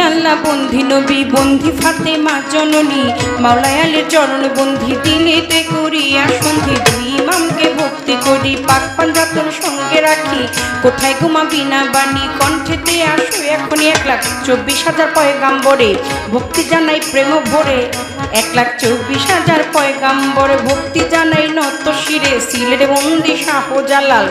আল্লাহ বন্ধি নবী বন্ধি ফাতেমা জননী মাওলায় আলীর চরণ বন্ধি দিলেতে করিয়া সন্ধি দুই ইমামকে ভক্তি করি পাক পাঞ্জাতন সঙ্গে রাখি কোথায় ঘুমাবি না বাণী কণ্ঠেতে আসো এখনই 1,24,000 পয়গাম্বরে ভক্তি জানাই প্রেম ভরে 1,24,000 পয়গাম্বরে ভক্তি জানাই নত শিরে সিলেট বন্দি শাহজালাল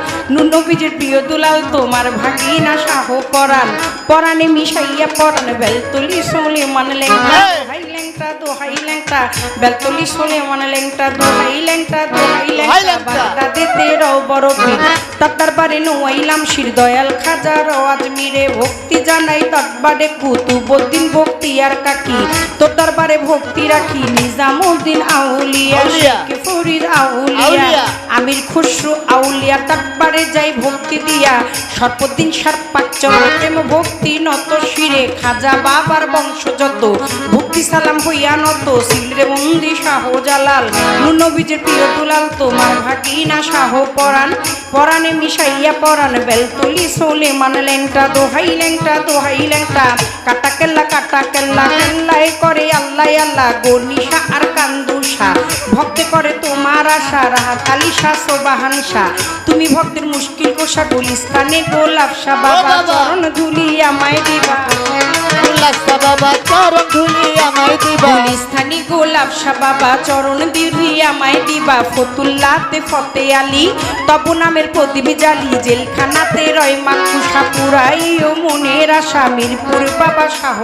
নবীজির প্রিয় দুলাল তোমার ভাগিনা শাহ পরাণ পরাণে মিশাইয়া পরাণ বেলতলি সোলে মান লেংটা দোহাই লেংটা দোহাই লেংটা বেলতলি সোলে মান লেংটা দোহাই লেংটা দোহাই লেংটা বাগদাদেতে রও বড় পীর তার দরবারে নোয়াইলাম শির দয়াল খাজা আজমিরে ভক্তি জানাই দরবারে কুতুবউদ্দিন ভক্তি আর কাকি তোর দরবারে ভক্তি রাখি নিজামউদ্দিন আউলিয়া শেখ ফরিদ আউলিয়া আমির খুসরু আউলিয়া দরবারে যাই ভক্তি দিয়া সর্বদিন সর্পাক চরণে প্রেম ভক্তি নত শিরে খাজা বাবার বংশ যত ভক্তি সালাম হইয়া নত সিলরে বন্দি শাহজালাল নবীজির প্রিয় দুলাল তোমার ভাগিনা শাহ পরাণ পরাণে মিশাইয়া পরাণ বেলতলি সোলে মান লেংটা দোহাই লেংটা কাটা কেল্লা কেল্লায় করে আল্লাহ আল্লাহ গনিশা আর কান্দুষা ভক্তে করে তোমার আশা রাহাত আলী শাহ সোবাহান শাহ তুমি ভক্তের মুশকিল কোষা গুলিস্তানে গোলাপ শাহ বাবা চরণ ধুলি আমায় দিবা বাবা চরণ ধুলি আমায় দিবা গুলিস্তানি গোলাপ শাহ বাবা চরণ ধুলি আমায় দিবা ফতুল্লাতে ফতে আলী তব নামের প্রদীপ জালি জেলখানাতে রয় মাকুষা পুরাই ও মনের আশা মিরপুর বাবা শাহ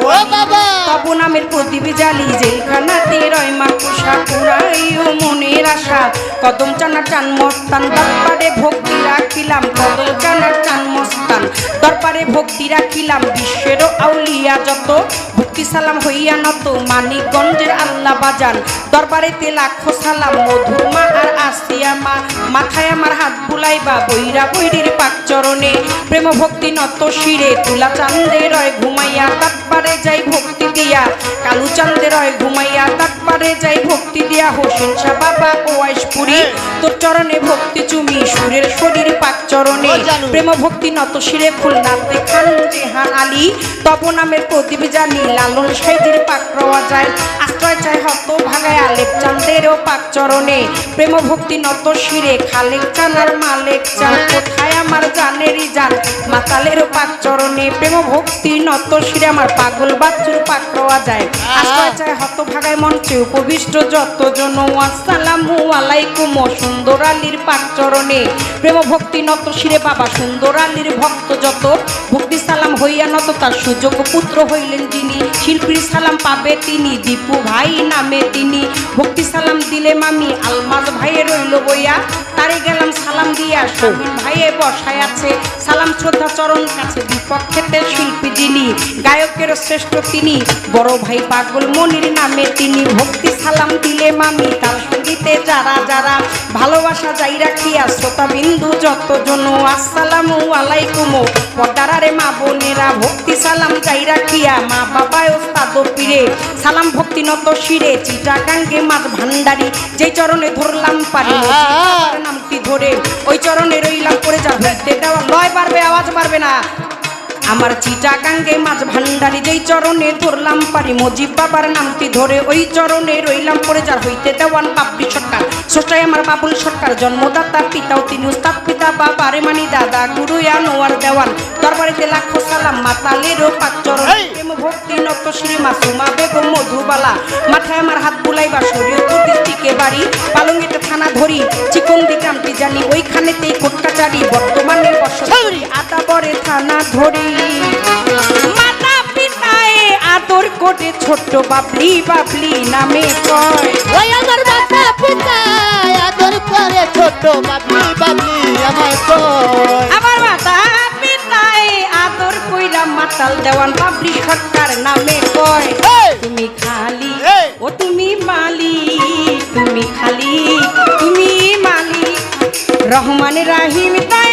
তব নামের প্রদীপ জালি জেলখানাতে রয় মাকুষা পুরাই ও মনের আশা কদম চানা চান মস্তান দরবারে ভক্তি রাখিলাম কদম চানা চান মস্তান দরবারে ভক্তি রাখিলাম বিশ্বেরও আউলিয়া যত ভক্তি সালাম হইয়া নত মানিকগঞ্জের আল্লাহ বাজান দরবারেতে লাখো সালাম মধুর মা আর আসিয়া মা মাথায় আমার হাত বুলাইবা বৈরা বৈরির পাক চরণে প্রেম ভক্তি নত শিরে তুলা চান্দে রয় ঘুমাইয়া দরবারে যাই ভক্তি দিয়া কালু চান্দে রয় ঘুমাইয়া দরবারে যাই ভক্তি দিয়া হোসেন শাহ বাবা ওয়াইশপুরি তোর চরণে ভক্তি চুমি সুরের শরীর পাক চরণে প্রেম ভক্তি নত শিরে খুলনাতে খান জেহান আলী তব নামের প্রদীপ জানি লালন সাইদের পাক রওয়া যায় আশ্রয় চাই হত ভাগায় আলেপ চান্দেরও পাক চরণে প্রেম ভক্তি নত শিরে খালেক চান আর মালেক চান কোথায় আমার জানেরই জান মাতালেরও পাক চরণে প্রেম ভক্তি নত শিরে আমার পাগল বাচ্চুর পাক রওয়া যায় আশ্রয় চাই হত ভাগায় মঞ্চে উপবিষ্ট যতজন আসসালামু আলাইকুম সুন্দর আলীর পাক চরণে প্রেম ভক্তি নত শিরে বাবা সুন্দর আলীর ভক্ত যত ভক্তি সালাম হইয়া নত তার সুযোগ পুত্র হইলেন যিনি শিল্পীর সালাম পাবে তিনি দীপু ভাই নামে তিনি ভক্তি সালাম দিলে মামি আলমাজ ভাইয়ে রইল বইয়া তারে গেলাম সালাম দিয়া শামিম ভাইয়ে বসায় আছে সালাম শ্রদ্ধা চরণ কাছে বিপক্ষেতে শিল্পী যিনি গায়কের শ্রেষ্ঠ তিনি বড় ভাই পাগল মনির নামে তিনি ভক্তি সালাম দিলে মামি তার সঙ্গীতে যারা যারা ভালোবাসা যাই রাখিয়া শ্রোতা বিন্দু যতজন আসসালামু আলাইকুম পর্দারে মা বোনেরা ভক্তি সালাম যাই রাখিয়া মা বাবায় ওস্তাদ পীরে সালাম ভক্তি নত শিরে চিটাগাঙ্গে মাছ ভান্ডারি যেই চরণে ধরলাম পারি নামটি ধরে ওই চরণে রইলাম পড়ে যা হইতে দেওয়া লয় পারবে আওয়াজ পারবে না আমার চিটাগাঙ্গে মাছ ভান্ডারি যেই চরণে ধরলাম পারি মজিব বাবার নামটি ধরে ওই চরণে রইলাম পড়ে যার হইতে দেওয়ান বাপরি সরকার স্রষ্টায় আমার বাবুল সরকার জন্মদাতা পিতাও তিনি উস্তাদ পিতা বাবারে মানি দাদা গুরু আনোয়ার দেওয়ান দরবারেতে লাখো সালাম মাতালেরও পাক চরণ প্রেম ভক্তি নত শ্রী মাসুমা বেগম মধুবালা মাথায় আমার হাত বুলাইবা শরীয়তুর দিকে বাড়ি পালঙ্গিতে থানা ধরি চিকন্দি গ্রামটি জানি ওইখানেতেই কোটকাচারি বর্তমানে বসতি আদাবরে থানা ধরি মাতা পিতায় আদর করে ছোট্ট বাবলি বাবলি নামে কয় ওই আমার মাতা পিতায় আদর করে ছোট বাবলি বাবলি আমায় কয় আমার মাতা পিতায় আদর কইরা মাতাল দেওয়ান বাবলি সরকার নামে কয় তুমি খালি ও তুমি মালিক তুমি খালি তুমি মালিক রহমান রাহিম তাই